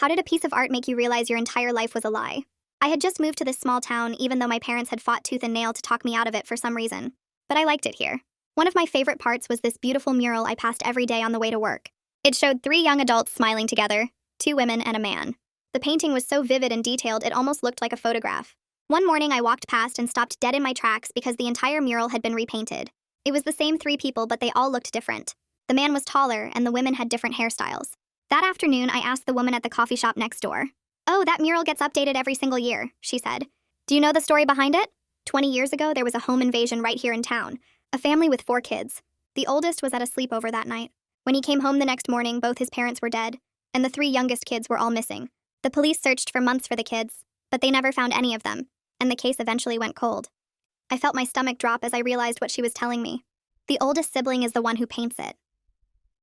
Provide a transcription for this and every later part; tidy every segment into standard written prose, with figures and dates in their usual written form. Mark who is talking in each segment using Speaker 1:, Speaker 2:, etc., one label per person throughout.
Speaker 1: How did a piece of art make you realize your entire life was a lie? I had just moved to this small town, even though my parents had fought tooth and nail to talk me out of it for some reason. But I liked it here. One of my favorite parts was this beautiful mural I passed every day on the way to work. It showed 3 young adults smiling together, 2 women and a man. The painting was so vivid and detailed it almost looked like a photograph. One morning I walked past and stopped dead in my tracks because the entire mural had been repainted. It was the same 3 people, but they all looked different. The man was taller and the women had different hairstyles. That afternoon, I asked the woman at the coffee shop next door. "Oh, that mural gets updated every single year," she said. "Do you know the story behind it? 20 years ago, there was a home invasion right here in town. A family with 4 kids. The oldest was at a sleepover that night. When he came home the next morning, both his parents were dead, and the 3 youngest kids were all missing. The police searched for months for the kids, but they never found any of them, and the case eventually went cold." I felt my stomach drop as I realized what she was telling me. The oldest sibling is the one who paints it.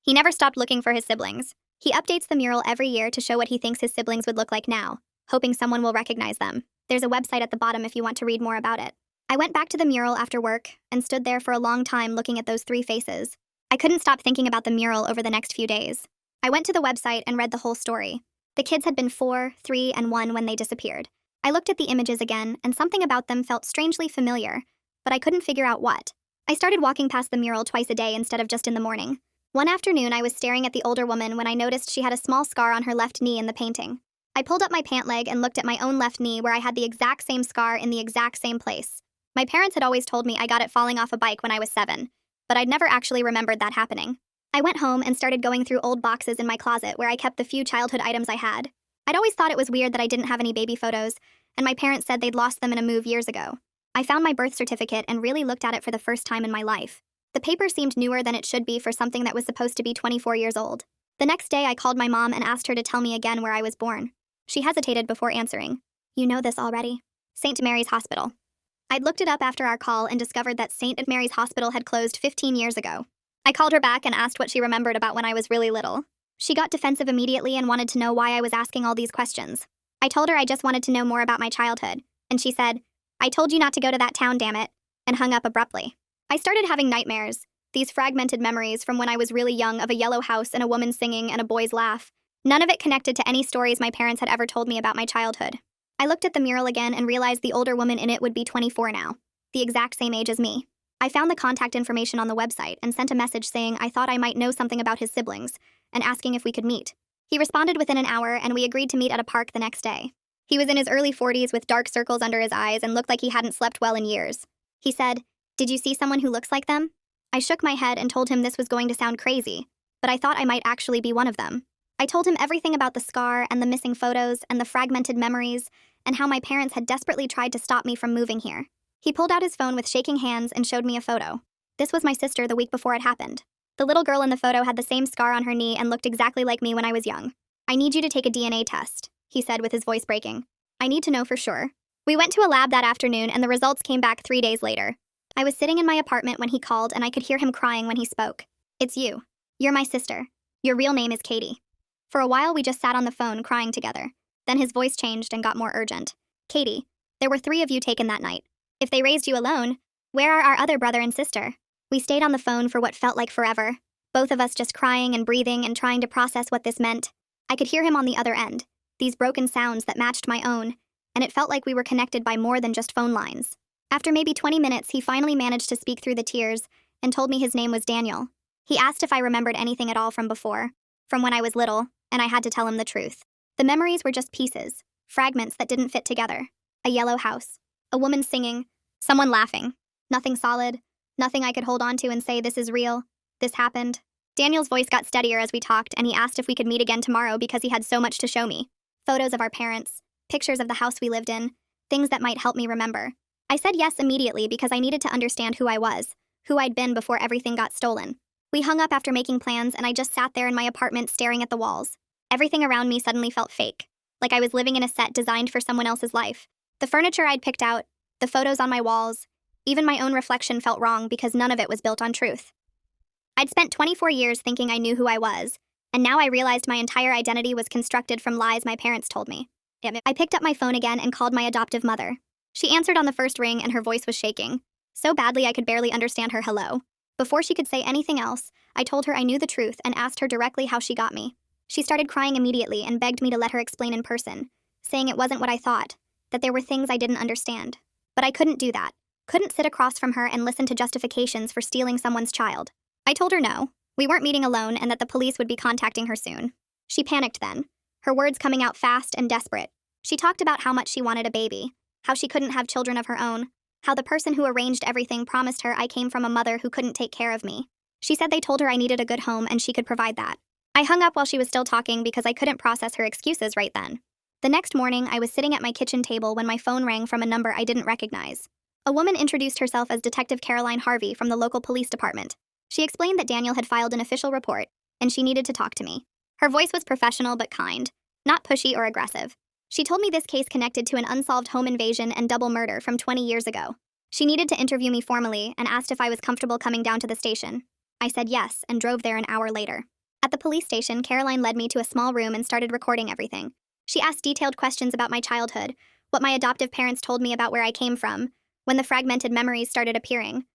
Speaker 1: He never stopped looking for his siblings. He updates the mural every year to show what he thinks his siblings would look like now, hoping someone will recognize them. There's a website at the bottom if you want to read more about it. I went back to the mural after work and stood there for a long time looking at those 3 faces. I couldn't stop thinking about the mural over the next few days. I went to the website and read the whole story. The kids had been 4, 3, and 1 when they disappeared. I looked at the images again, and something about them felt strangely familiar, but I couldn't figure out what. I started walking past the mural twice a day instead of just in the morning. One afternoon, I was staring at the older woman when I noticed she had a small scar on her left knee in the painting. I pulled up my pant leg and looked at my own left knee where I had the exact same scar in the exact same place. My parents had always told me I got it falling off a bike when I was 7, but I'd never actually remembered that happening. I went home and started going through old boxes in my closet where I kept the few childhood items I had. I'd always thought it was weird that I didn't have any baby photos, and my parents said they'd lost them in a move years ago. I found my birth certificate and really looked at it for the first time in my life. The paper seemed newer than it should be for something that was supposed to be 24 years old. The next day, I called my mom and asked her to tell me again where I was born. She hesitated before answering. "You know this already." St. Mary's Hospital. I'd looked it up after our call and discovered that St. Mary's Hospital had closed 15 years ago. I called her back and asked what she remembered about when I was really little. She got defensive immediately and wanted to know why I was asking all these questions. I told her I just wanted to know more about my childhood, and she said, "I told you not to go to that town, damn it," and hung up abruptly. I started having nightmares, these fragmented memories from when I was really young of a yellow house and a woman singing and a boy's laugh. None of it connected to any stories my parents had ever told me about my childhood. I looked at the mural again and realized the older woman in it would be 24 now, the exact same age as me. I found the contact information on the website and sent a message saying I thought I might know something about his siblings and asking if we could meet. He responded within an hour and we agreed to meet at a park the next day. He was in his early 40s with dark circles under his eyes and looked like he hadn't slept well in years. He said, "Did you see someone who looks like them?" I shook my head and told him this was going to sound crazy, but I thought I might actually be one of them. I told him everything about the scar and the missing photos and the fragmented memories and how my parents had desperately tried to stop me from moving here. He pulled out his phone with shaking hands and showed me a photo. This was my sister the week before it happened. The little girl in the photo had the same scar on her knee and looked exactly like me when I was young. "I need you to take a DNA test," he said with his voice breaking. "I need to know for sure." We went to a lab that afternoon and the results came back 3 days later. I was sitting in my apartment when he called and I could hear him crying when he spoke. "It's you. You're my sister. Your real name is Katie." For a while we just sat on the phone crying together. Then his voice changed and got more urgent. "Katie, there were 3 of you taken that night. If they raised you alone, where are our other brother and sister?" We stayed on the phone for what felt like forever, both of us just crying and breathing and trying to process what this meant. I could hear him on the other end, these broken sounds that matched my own, and it felt like we were connected by more than just phone lines. After maybe 20 minutes, he finally managed to speak through the tears and told me his name was Daniel. He asked if I remembered anything at all from before, from when I was little, and I had to tell him the truth. The memories were just pieces, fragments that didn't fit together. A yellow house, a woman singing, someone laughing. Nothing solid, nothing I could hold on to and say this is real, this happened. Daniel's voice got steadier as we talked, and he asked if we could meet again tomorrow because he had so much to show me. Photos of our parents, pictures of the house we lived in, things that might help me remember. I said yes immediately because I needed to understand who I was, who I'd been before everything got stolen. We hung up after making plans, and I just sat there in my apartment staring at the walls. Everything around me suddenly felt fake, like I was living in a set designed for someone else's life. The furniture I'd picked out, the photos on my walls, even my own reflection felt wrong because none of it was built on truth. I'd spent 24 years thinking I knew who I was, and now I realized my entire identity was constructed from lies my parents told me. I picked up my phone again and called my adoptive mother. She answered on the first ring and her voice was shaking, so badly I could barely understand her hello. Before she could say anything else, I told her I knew the truth and asked her directly how she got me. She started crying immediately and begged me to let her explain in person, saying it wasn't what I thought, that there were things I didn't understand. But I couldn't do that. Couldn't sit across from her and listen to justifications for stealing someone's child. I told her no, we weren't meeting alone and that the police would be contacting her soon. She panicked then, her words coming out fast and desperate. She talked about how much she wanted a baby, how she couldn't have children of her own, how the person who arranged everything promised her I came from a mother who couldn't take care of me. She said they told her I needed a good home and she could provide that. I hung up while she was still talking because I couldn't process her excuses right then. The next morning, I was sitting at my kitchen table when my phone rang from a number I didn't recognize. A woman introduced herself as Detective Caroline Harvey from the local police department. She explained that Daniel had filed an official report, and she needed to talk to me. Her voice was professional but kind, not pushy or aggressive. She told me this case connected to an unsolved home invasion and double murder from 20 years ago. She needed to interview me formally and asked if I was comfortable coming down to the station. I said yes and drove there an hour later. At the police station, Caroline led me to a small room and started recording everything. She asked detailed questions about my childhood, what my adoptive parents told me about where I came from, when the fragmented memories started appearing.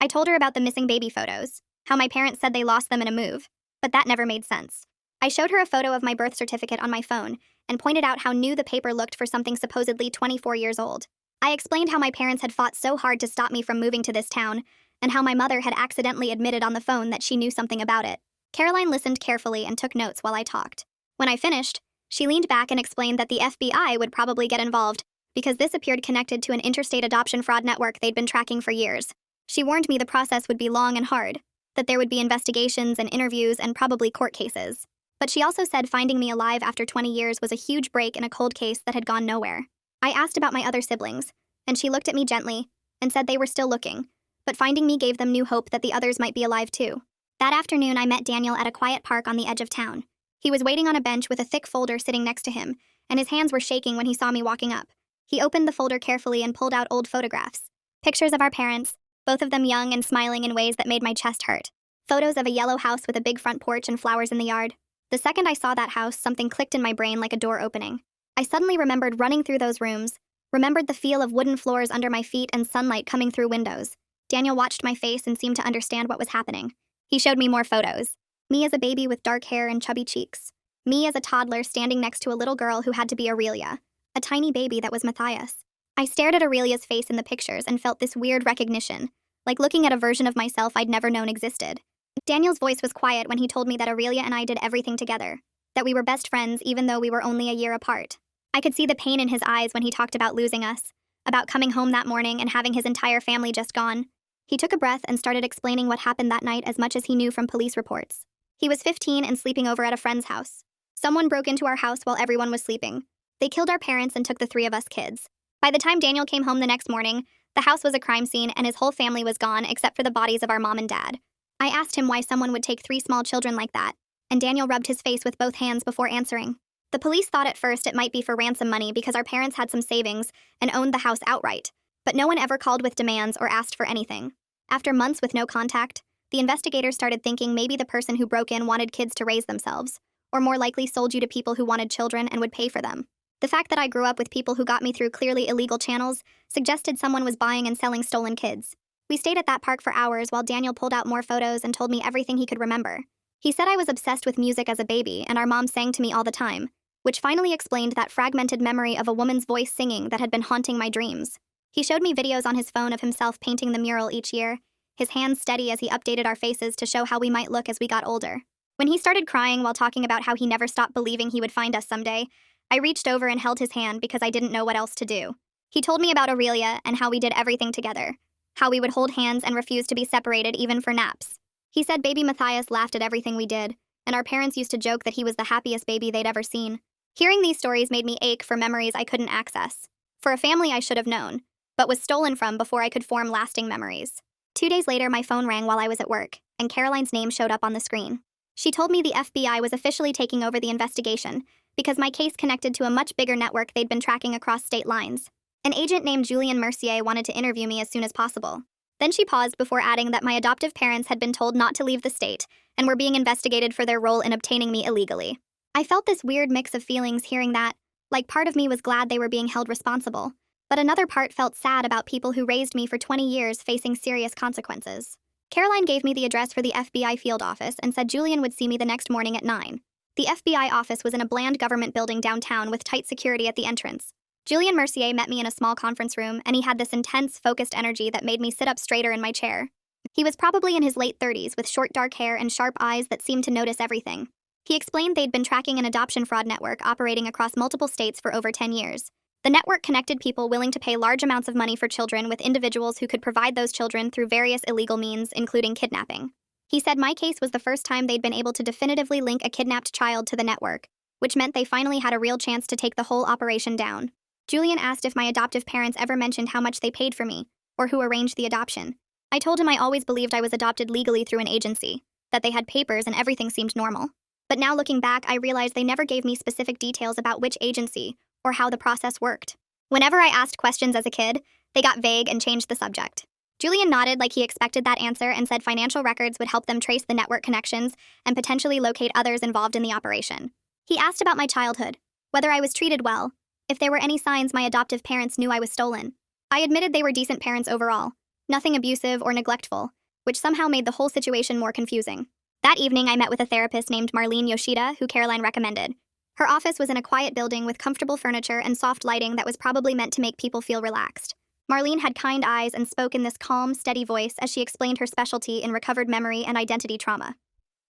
Speaker 1: I told her about the missing baby photos, how my parents said they lost them in a move, but that never made sense. I showed her a photo of my birth certificate on my phone and pointed out how new the paper looked for something supposedly 24 years old. I explained how my parents had fought so hard to stop me from moving to this town, and how my mother had accidentally admitted on the phone that she knew something about it. Caroline listened carefully and took notes while I talked. When I finished, she leaned back and explained that the FBI would probably get involved because this appeared connected to an interstate adoption fraud network they'd been tracking for years. She warned me the process would be long and hard, that there would be investigations and interviews and probably court cases. But she also said finding me alive after 20 years was a huge break in a cold case that had gone nowhere. I asked about my other siblings, and she looked at me gently and said they were still looking, but finding me gave them new hope that the others might be alive too. That afternoon, I met Daniel at a quiet park on the edge of town. He was waiting on a bench with a thick folder sitting next to him, and his hands were shaking when he saw me walking up. He opened the folder carefully and pulled out old photographs. Pictures of our parents, both of them young and smiling in ways that made my chest hurt. Photos of a yellow house with a big front porch and flowers in the yard. The second I saw that house, something clicked in my brain like a door opening. I suddenly remembered running through those rooms, remembered the feel of wooden floors under my feet and sunlight coming through windows. Daniel watched my face and seemed to understand what was happening. He showed me more photos. Me as a baby with dark hair and chubby cheeks. Me as a toddler standing next to a little girl who had to be Aurelia, a tiny baby that was Matias. I stared at Aurelia's face in the pictures and felt this weird recognition, like looking at a version of myself I'd never known existed. Daniel's voice was quiet when he told me that Aurelia and I did everything together, that we were best friends even though we were only a year apart. I could see the pain in his eyes when he talked about losing us, about coming home that morning and having his entire family just gone. He took a breath and started explaining what happened that night as much as he knew from police reports. He was 15 and sleeping over at a friend's house. Someone broke into our house while everyone was sleeping. They killed our parents and took the 3 of us kids. By the time Daniel came home the next morning, the house was a crime scene and his whole family was gone except for the bodies of our mom and dad. I asked him why someone would take 3 small children like that, and Daniel rubbed his face with both hands before answering. The police thought at first it might be for ransom money because our parents had some savings and owned the house outright, but no one ever called with demands or asked for anything. After months with no contact, the investigators started thinking maybe the person who broke in wanted kids to raise themselves, or more likely sold you to people who wanted children and would pay for them. The fact that I grew up with people who got me through clearly illegal channels suggested someone was buying and selling stolen kids. We stayed at that park for hours while Daniel pulled out more photos and told me everything he could remember. He said I was obsessed with music as a baby and our mom sang to me all the time, which finally explained that fragmented memory of a woman's voice singing that had been haunting my dreams. He showed me videos on his phone of himself painting the mural each year, his hands steady as he updated our faces to show how we might look as we got older. When he started crying while talking about how he never stopped believing he would find us someday, I reached over and held his hand because I didn't know what else to do. He told me about Aurelia and how we did everything together, how we would hold hands and refuse to be separated even for naps. He said baby Matias laughed at everything we did, and our parents used to joke that he was the happiest baby they'd ever seen. Hearing these stories made me ache for memories I couldn't access, for a family I should have known, but was stolen from before I could form lasting memories. 2 days later, my phone rang while I was at work, and Caroline's name showed up on the screen. She told me the FBI was officially taking over the investigation because my case connected to a much bigger network they'd been tracking across state lines. An agent named Julian Mercier wanted to interview me as soon as possible. Then she paused before adding that my adoptive parents had been told not to leave the state and were being investigated for their role in obtaining me illegally. I felt this weird mix of feelings hearing that, like part of me was glad they were being held responsible, but another part felt sad about people who raised me for 20 years facing serious consequences. Caroline gave me the address for the FBI field office and said Julian would see me the next morning at 9. The FBI office was in a bland government building downtown with tight security at the entrance. Julian Mercier met me in a small conference room, and he had this intense, focused energy that made me sit up straighter in my chair. He was probably in his late 30s with short dark hair and sharp eyes that seemed to notice everything. He explained they'd been tracking an adoption fraud network operating across multiple states for over 10 years. The network connected people willing to pay large amounts of money for children with individuals who could provide those children through various illegal means, including kidnapping. He said my case was the first time they'd been able to definitively link a kidnapped child to the network, which meant they finally had a real chance to take the whole operation down. Julian asked if my adoptive parents ever mentioned how much they paid for me, or who arranged the adoption. I told him I always believed I was adopted legally through an agency, that they had papers and everything seemed normal. But now looking back, I realized they never gave me specific details about which agency or how the process worked. Whenever I asked questions as a kid, they got vague and changed the subject. Julian nodded like he expected that answer and said financial records would help them trace the network connections and potentially locate others involved in the operation. He asked about my childhood, whether I was treated well, if there were any signs my adoptive parents knew I was stolen. I admitted they were decent parents overall, nothing abusive or neglectful, which somehow made the whole situation more confusing. That evening, I met with a therapist named Marlene Yoshida, who Caroline recommended. Her office was in a quiet building with comfortable furniture and soft lighting that was probably meant to make people feel relaxed. Marlene had kind eyes and spoke in this calm, steady voice as she explained her specialty in recovered memory and identity trauma.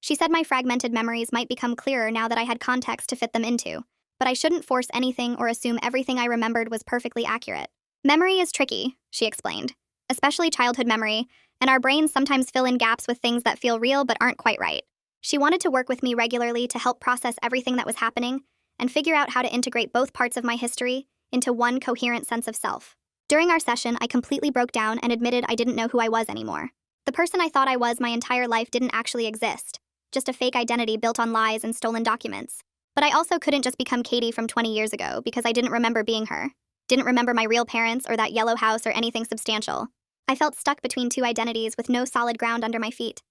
Speaker 1: She said my fragmented memories might become clearer now that I had context to fit them into, but I shouldn't force anything or assume everything I remembered was perfectly accurate. Memory is tricky, she explained, especially childhood memory, and our brains sometimes fill in gaps with things that feel real but aren't quite right. She wanted to work with me regularly to help process everything that was happening and figure out how to integrate both parts of my history into one coherent sense of self. During our session, I completely broke down and admitted I didn't know who I was anymore. The person I thought I was my entire life didn't actually exist, just a fake identity built on lies and stolen documents. But I also couldn't just become Katie from 20 years ago because I didn't remember being her. Didn't remember my real parents or that yellow house or anything substantial. I felt stuck between two identities with no solid ground under my feet.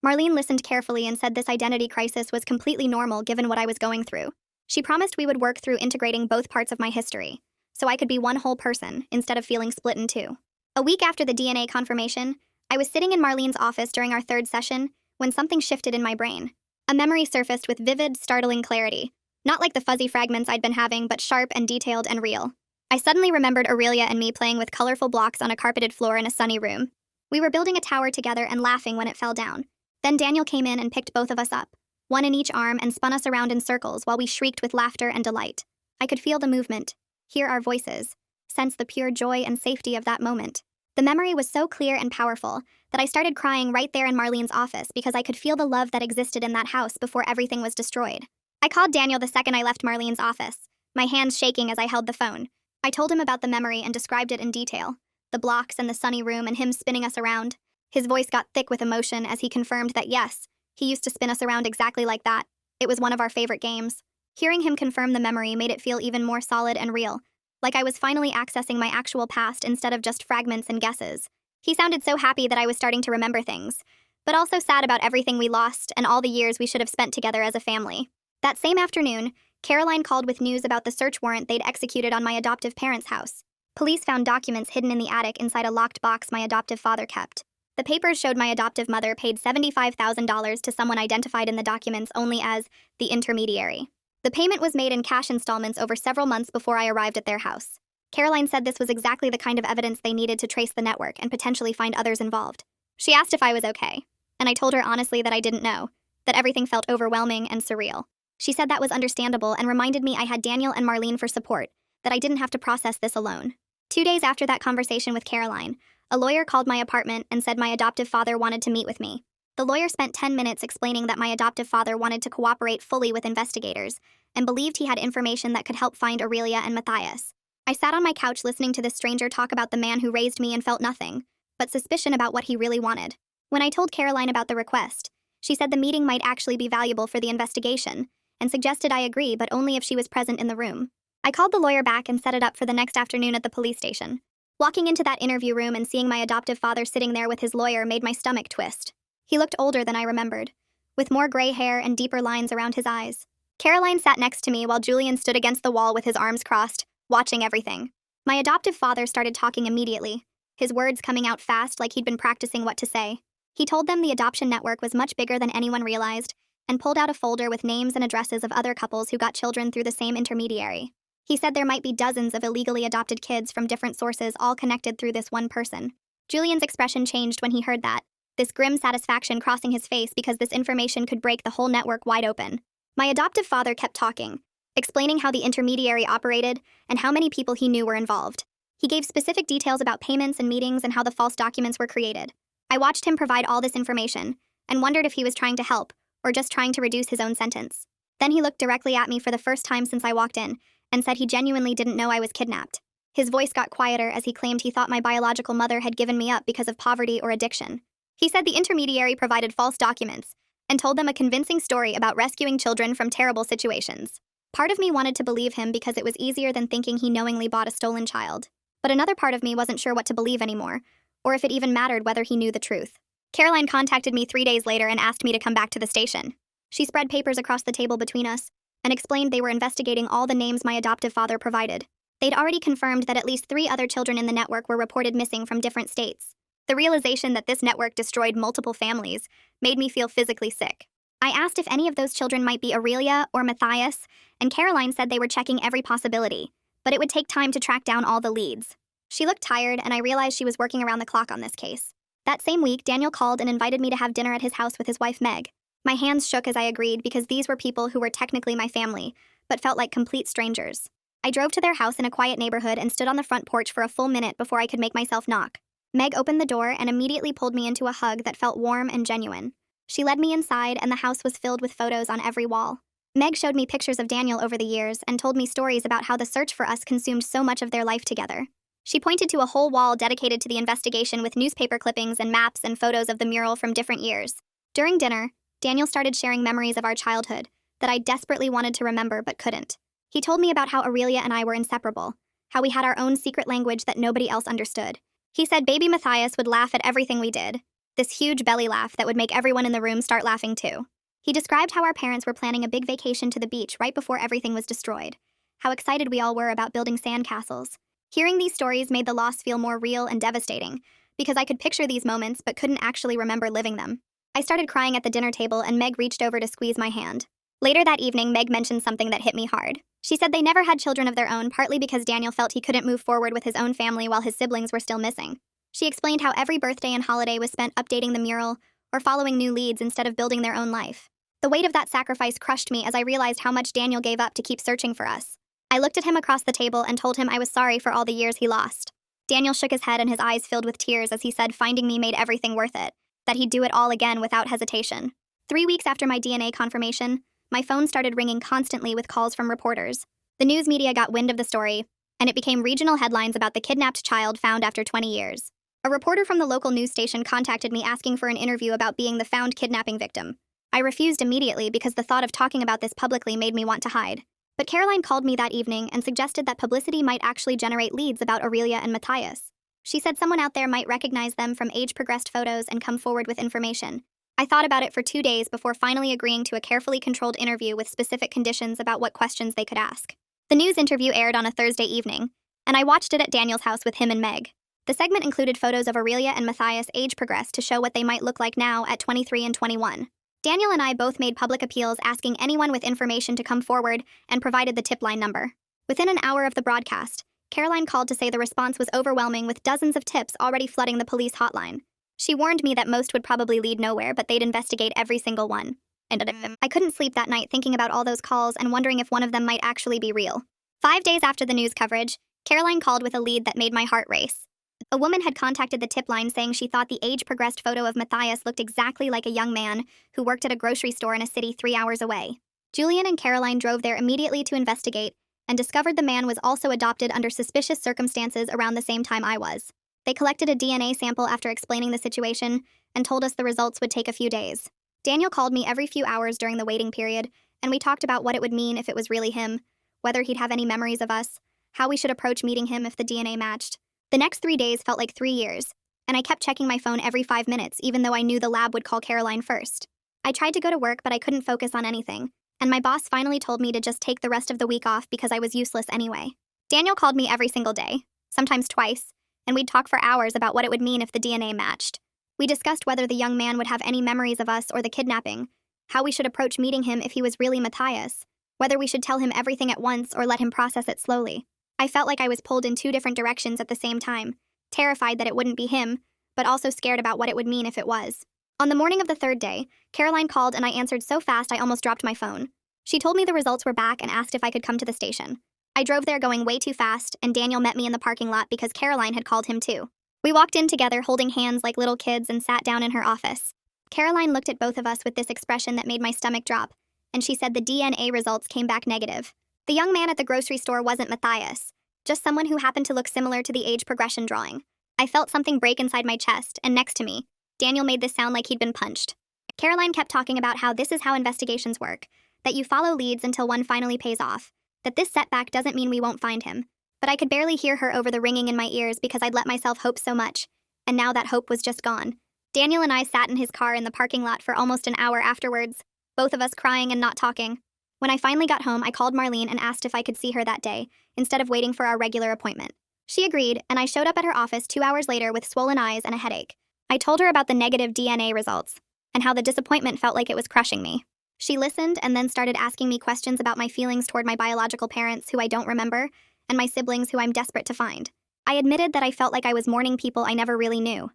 Speaker 1: Marlene listened carefully and said this identity crisis was completely normal given what I was going through. She promised we would work through integrating both parts of my history, so I could be one whole person instead of feeling split in two. A week after the DNA confirmation, I was sitting in Marlene's office during our third session when something shifted in my brain. A memory surfaced with vivid, startling clarity. Not like the fuzzy fragments I'd been having, but sharp and detailed and real. I suddenly remembered Aurelia and me playing with colorful blocks on a carpeted floor in a sunny room. We were building a tower together and laughing when it fell down. Then Daniel came in and picked both of us up, one in each arm, and spun us around in circles while we shrieked with laughter and delight. I could feel the movement, hear our voices, sense the pure joy and safety of that moment. The memory was so clear and powerful that I started crying right there in Marlene's office because I could feel the love that existed in that house before everything was destroyed. I called Daniel the second I left Marlene's office, my hands shaking as I held the phone. I told him about the memory and described it in detail, the blocks and the sunny room and him spinning us around. His voice got thick with emotion as he confirmed that yes, he used to spin us around exactly like that. It was one of our favorite games. Hearing him confirm the memory made it feel even more solid and real, like I was finally accessing my actual past instead of just fragments and guesses. He sounded so happy that I was starting to remember things, but also sad about everything we lost and all the years we should have spent together as a family. That same afternoon, Caroline called with news about the search warrant they'd executed on my adoptive parents' house. Police found documents hidden in the attic inside a locked box my adoptive father kept. The papers showed my adoptive mother paid $75,000 to someone identified in the documents only as the intermediary. The payment was made in cash installments over several months before I arrived at their house. Caroline said this was exactly the kind of evidence they needed to trace the network and potentially find others involved. She asked if I was okay, and I told her honestly that I didn't know, that everything felt overwhelming and surreal. She said that was understandable and reminded me I had Daniel and Marlene for support, that I didn't have to process this alone. 2 days after that conversation with Caroline, a lawyer called my apartment and said my adoptive father wanted to meet with me. The lawyer spent 10 minutes explaining that my adoptive father wanted to cooperate fully with investigators and believed he had information that could help find Aurelia and Matias. I sat on my couch listening to this stranger talk about the man who raised me and felt nothing but suspicion about what he really wanted. When I told Caroline about the request, she said the meeting might actually be valuable for the investigation and suggested I agree, but only if she was present in the room. I called the lawyer back and set it up for the next afternoon at the police station. Walking into that interview room and seeing my adoptive father sitting there with his lawyer made my stomach twist. He looked older than I remembered, with more gray hair and deeper lines around his eyes. Caroline sat next to me while Julian stood against the wall with his arms crossed, watching everything. My adoptive father started talking immediately, his words coming out fast like he'd been practicing what to say. He told them the adoption network was much bigger than anyone realized, and pulled out a folder with names and addresses of other couples who got children through the same intermediary. He said there might be dozens of illegally adopted kids from different sources all connected through this one person. Julian's expression changed when he heard that, this grim satisfaction crossing his face because this information could break the whole network wide open. My adoptive father kept talking, explaining how the intermediary operated and how many people he knew were involved. He gave specific details about payments and meetings and how the false documents were created. I watched him provide all this information and wondered if he was trying to help or just trying to reduce his own sentence. Then he looked directly at me for the first time since I walked in and said he genuinely didn't know I was kidnapped. His voice got quieter as he claimed he thought my biological mother had given me up because of poverty or addiction. He said the intermediary provided false documents and told them a convincing story about rescuing children from terrible situations. Part of me wanted to believe him because it was easier than thinking he knowingly bought a stolen child. But another part of me wasn't sure what to believe anymore, or if it even mattered whether he knew the truth. Caroline contacted me 3 days later and asked me to come back to the station. She spread papers across the table between us and explained they were investigating all the names my adoptive father provided. They'd already confirmed that at least 3 other children in the network were reported missing from different states. The realization that this network destroyed multiple families made me feel physically sick. I asked if any of those children might be Aurelia or Matias, and Caroline said they were checking every possibility, but it would take time to track down all the leads. She looked tired, and I realized she was working around the clock on this case. That same week, Daniel called and invited me to have dinner at his house with his wife Meg. My hands shook as I agreed because these were people who were technically my family, but felt like complete strangers. I drove to their house in a quiet neighborhood and stood on the front porch for a full minute before I could make myself knock. Meg opened the door and immediately pulled me into a hug that felt warm and genuine. She led me inside, and the house was filled with photos on every wall. Meg showed me pictures of Daniel over the years and told me stories about how the search for us consumed so much of their life together. She pointed to a whole wall dedicated to the investigation with newspaper clippings and maps and photos of the mural from different years. During dinner, Daniel started sharing memories of our childhood that I desperately wanted to remember but couldn't. He told me about how Aurelia and I were inseparable, how we had our own secret language that nobody else understood. He said baby Matias would laugh at everything we did, this huge belly laugh that would make everyone in the room start laughing too. He described how our parents were planning a big vacation to the beach right before everything was destroyed, how excited we all were about building sandcastles. Hearing these stories made the loss feel more real and devastating, because I could picture these moments but couldn't actually remember living them. I started crying at the dinner table and Meg reached over to squeeze my hand. Later that evening, Meg mentioned something that hit me hard. She said they never had children of their own, partly because Daniel felt he couldn't move forward with his own family while his siblings were still missing. She explained how every birthday and holiday was spent updating the mural or following new leads instead of building their own life. The weight of that sacrifice crushed me as I realized how much Daniel gave up to keep searching for us. I looked at him across the table and told him I was sorry for all the years he lost. Daniel shook his head and his eyes filled with tears as he said finding me made everything worth it, that he'd do it all again without hesitation. 3 weeks after my DNA confirmation, my phone started ringing constantly with calls from reporters. The news media got wind of the story, and it became regional headlines about the kidnapped child found after 20 years. A reporter from the local news station contacted me asking for an interview about being the found kidnapping victim. I refused immediately because the thought of talking about this publicly made me want to hide. But Caroline called me that evening and suggested that publicity might actually generate leads about Aurelia and Matias. She said someone out there might recognize them from age-progressed photos and come forward with information. I thought about it for 2 days before finally agreeing to a carefully controlled interview with specific conditions about what questions they could ask. The news interview aired on a Thursday evening, and I watched it at Daniel's house with him and Meg. The segment included photos of Aurelia and Matias age-progressed to show what they might look like now at 23 and 21. Daniel and I both made public appeals asking anyone with information to come forward and provided the tip line number. Within an hour of the broadcast, Caroline called to say the response was overwhelming with dozens of tips already flooding the police hotline. She warned me that most would probably lead nowhere, but they'd investigate every single one. I couldn't sleep that night thinking about all those calls and wondering if one of them might actually be real. 5 days after the news coverage, Caroline called with a lead that made my heart race. A woman had contacted the tip line saying she thought the age-progressed photo of Matias looked exactly like a young man who worked at a grocery store in a city 3 hours away. Julian and Caroline drove there immediately to investigate and discovered the man was also adopted under suspicious circumstances around the same time I was. They collected a DNA sample after explaining the situation and told us the results would take a few days. Daniel called me every few hours during the waiting period, and we talked about what it would mean if it was really him, whether he'd have any memories of us, how we should approach meeting him if the DNA matched. The next 3 days felt like 3 years, and I kept checking my phone every 5 minutes, even though I knew the lab would call Caroline first. I tried to go to work, but I couldn't focus on anything, and my boss finally told me to just take the rest of the week off because I was useless anyway. Daniel called me every single day, sometimes twice, and we'd talk for hours about what it would mean if the DNA matched. We discussed whether the young man would have any memories of us or the kidnapping, how we should approach meeting him if he was really Matias, whether we should tell him everything at once or let him process it slowly. I felt like I was pulled in two different directions at the same time, terrified that it wouldn't be him, but also scared about what it would mean if it was. On the morning of the third day, Caroline called and I answered so fast I almost dropped my phone. She told me the results were back and asked if I could come to the station. I drove there going way too fast, and Daniel met me in the parking lot because Caroline had called him too. We walked in together holding hands like little kids and sat down in her office. Caroline looked at both of us with this expression that made my stomach drop, and she said the DNA results came back negative. The young man at the grocery store wasn't Matias, just someone who happened to look similar to the age progression drawing. I felt something break inside my chest, and next to me, Daniel made this sound like he'd been punched. Caroline kept talking about how this is how investigations work, that you follow leads until one finally pays off, that this setback doesn't mean we won't find him. But I could barely hear her over the ringing in my ears because I'd let myself hope so much, and now that hope was just gone. Daniel and I sat in his car in the parking lot for almost an hour afterwards, both of us crying and not talking. When I finally got home, I called Marlene and asked if I could see her that day, instead of waiting for our regular appointment. She agreed, and I showed up at her office 2 hours later with swollen eyes and a headache. I told her about the negative DNA results, and how the disappointment felt like it was crushing me. She listened and then started asking me questions about my feelings toward my biological parents, who I don't remember, and my siblings, who I'm desperate to find. I admitted that I felt like I was mourning people I never really knew,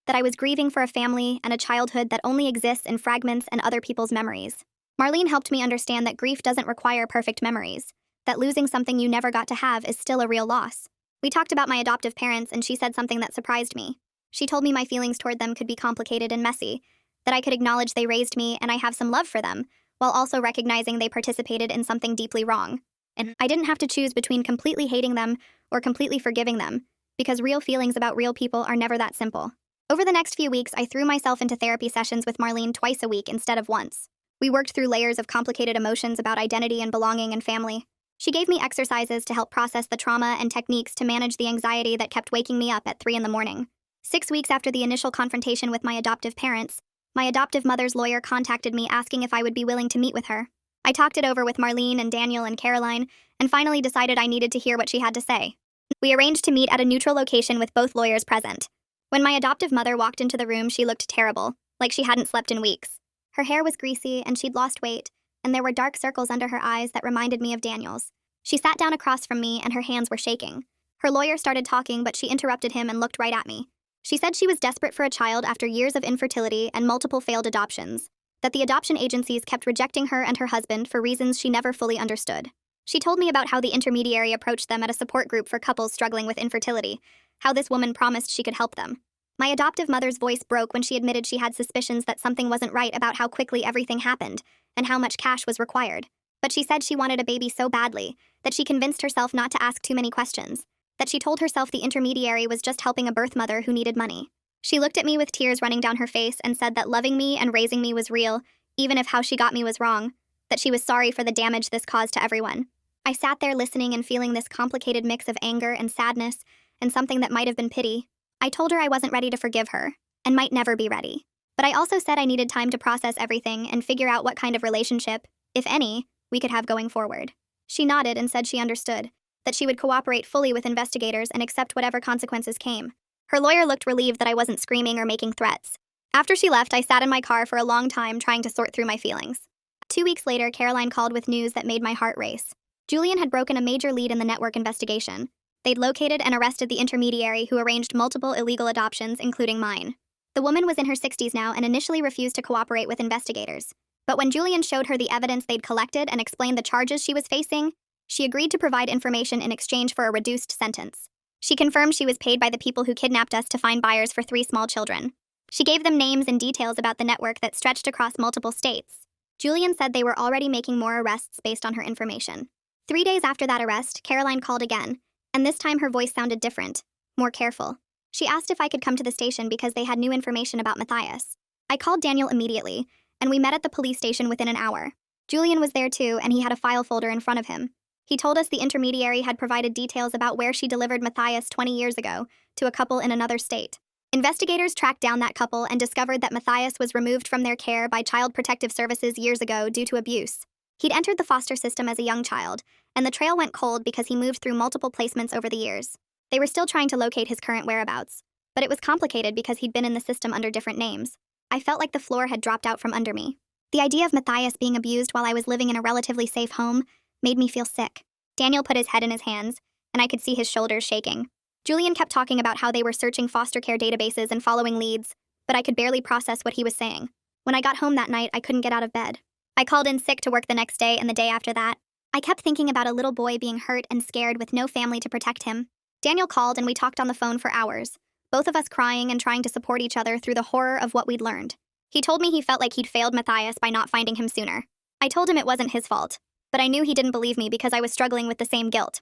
Speaker 1: that I was grieving for a family and a childhood that only exists in fragments and other people's memories. Marlene helped me understand that grief doesn't require perfect memories, that losing something you never got to have is still a real loss. We talked about my adoptive parents, and she said something that surprised me. She told me my feelings toward them could be complicated and messy, that I could acknowledge they raised me and I have some love for them, while also recognizing they participated in something deeply wrong. And I didn't have to choose between completely hating them or completely forgiving them, because real feelings about real people are never that simple. Over the next few weeks, I threw myself into therapy sessions with Marlene twice a week instead of once. We worked through layers of complicated emotions about identity and belonging and family. She gave me exercises to help process the trauma and techniques to manage the anxiety that kept waking me up at 3 a.m. 6 weeks after the initial confrontation with my adoptive parents, my adoptive mother's lawyer contacted me asking if I would be willing to meet with her. I talked it over with Marlene and Daniel and Caroline, and finally decided I needed to hear what she had to say. We arranged to meet at a neutral location with both lawyers present. When my adoptive mother walked into the room, she looked terrible, like she hadn't slept in weeks. Her hair was greasy and she'd lost weight, and there were dark circles under her eyes that reminded me of Daniel's. She sat down across from me and her hands were shaking. Her lawyer started talking, but she interrupted him and looked right at me. She said she was desperate for a child after years of infertility and multiple failed adoptions, that the adoption agencies kept rejecting her and her husband for reasons she never fully understood. She told me about how the intermediary approached them at a support group for couples struggling with infertility, how this woman promised she could help them. My adoptive mother's voice broke when she admitted she had suspicions that something wasn't right about how quickly everything happened and how much cash was required. But she said she wanted a baby so badly that she convinced herself not to ask too many questions, that she told herself the intermediary was just helping a birth mother who needed money. She looked at me with tears running down her face and said that loving me and raising me was real, even if how she got me was wrong, that she was sorry for the damage this caused to everyone. I sat there listening and feeling this complicated mix of anger and sadness and something that might have been pity. I told her I wasn't ready to forgive her, and might never be ready. But I also said I needed time to process everything and figure out what kind of relationship, if any, we could have going forward. She nodded and said she understood, that she would cooperate fully with investigators and accept whatever consequences came. Her lawyer looked relieved that I wasn't screaming or making threats. After she left, I sat in my car for a long time trying to sort through my feelings. 2 weeks later, Caroline called with news that made my heart race. Julian had broken a major lead in the network investigation. They'd located and arrested the intermediary who arranged multiple illegal adoptions, including mine. The woman was in her 60s now and initially refused to cooperate with investigators. But when Julian showed her the evidence they'd collected and explained the charges she was facing, she agreed to provide information in exchange for a reduced sentence. She confirmed she was paid by the people who kidnapped us to find buyers for 3 small children. She gave them names and details about the network that stretched across multiple states. Julian said they were already making more arrests based on her information. 3 days after that arrest, Caroline called again, and this time her voice sounded different, more careful. She asked if I could come to the station because they had new information about Matias. I called Daniel immediately, and we met at the police station within an hour. Julian was there too, and he had a file folder in front of him. He told us the intermediary had provided details about where she delivered Matias 20 years ago to a couple in another state. Investigators tracked down that couple and discovered that Matias was removed from their care by Child Protective Services years ago due to abuse. He'd entered the foster system as a young child, and the trail went cold because he moved through multiple placements over the years. They were still trying to locate his current whereabouts, but it was complicated because he'd been in the system under different names. I felt like the floor had dropped out from under me. The idea of Matias being abused while I was living in a relatively safe home made me feel sick. Daniel put his head in his hands, and I could see his shoulders shaking. Julian kept talking about how they were searching foster care databases and following leads, but I could barely process what he was saying. When I got home that night, I couldn't get out of bed. I called in sick to work the next day and the day after that. I kept thinking about a little boy being hurt and scared with no family to protect him. Daniel called and we talked on the phone for hours, both of us crying and trying to support each other through the horror of what we'd learned. He told me he felt like he'd failed Matias by not finding him sooner. I told him it wasn't his fault, but I knew he didn't believe me because I was struggling with the same guilt.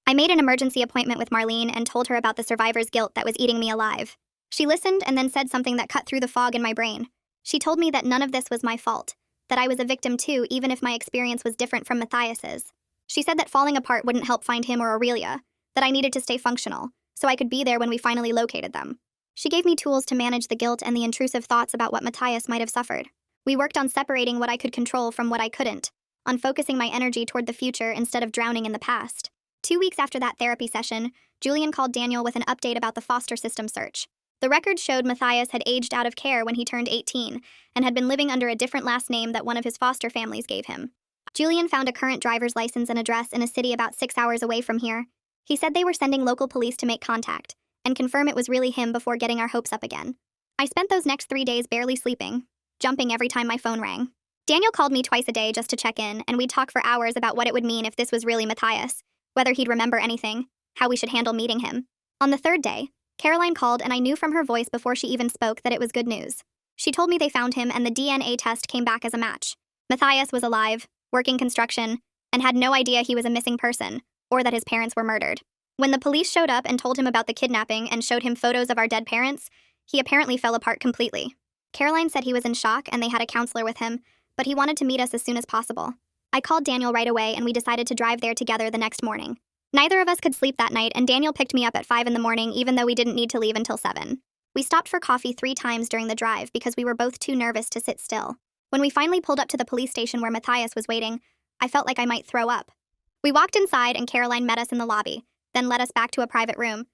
Speaker 1: I made an emergency appointment with Marlene and told her about the survivor's guilt that was eating me alive. She listened and then said something that cut through the fog in my brain. She told me that none of this was my fault, that I was a victim too, even if my experience was different from Matias's. She said that falling apart wouldn't help find him or Aurelia, that I needed to stay functional, so I could be there when we finally located them. She gave me tools to manage the guilt and the intrusive thoughts about what Matias might have suffered. We worked on separating what I could control from what I couldn't, on focusing my energy toward the future instead of drowning in the past. 2 weeks after that therapy session, Julian called Daniel with an update about the foster system search. The record showed Matias had aged out of care when he turned 18 and had been living under a different last name that one of his foster families gave him. Julian found a current driver's license and address in a city about 6 hours away from here. He said they were sending local police to make contact and confirm it was really him before getting our hopes up again. I spent those next 3 days barely sleeping, jumping every time my phone rang. Daniel called me twice a day just to check in, and we'd talk for hours about what it would mean if this was really Matias, whether he'd remember anything, how we should handle meeting him. On the third day, Caroline called and I knew from her voice before she even spoke that it was good news. She told me they found him and the DNA test came back as a match. Matias was alive, working construction, and had no idea he was a missing person, or that his parents were murdered. When the police showed up and told him about the kidnapping and showed him photos of our dead parents, he apparently fell apart completely. Caroline said he was in shock and they had a counselor with him, but he wanted to meet us as soon as possible. I called Daniel right away and we decided to drive there together the next morning. Neither of us could sleep that night and Daniel picked me up at 5 in the morning even though we didn't need to leave until 7. We stopped for coffee 3 times during the drive because we were both too nervous to sit still. When we finally pulled up to the police station where Matias was waiting, I felt like I might throw up. We walked inside and Caroline met us in the lobby, then led us back to a private room.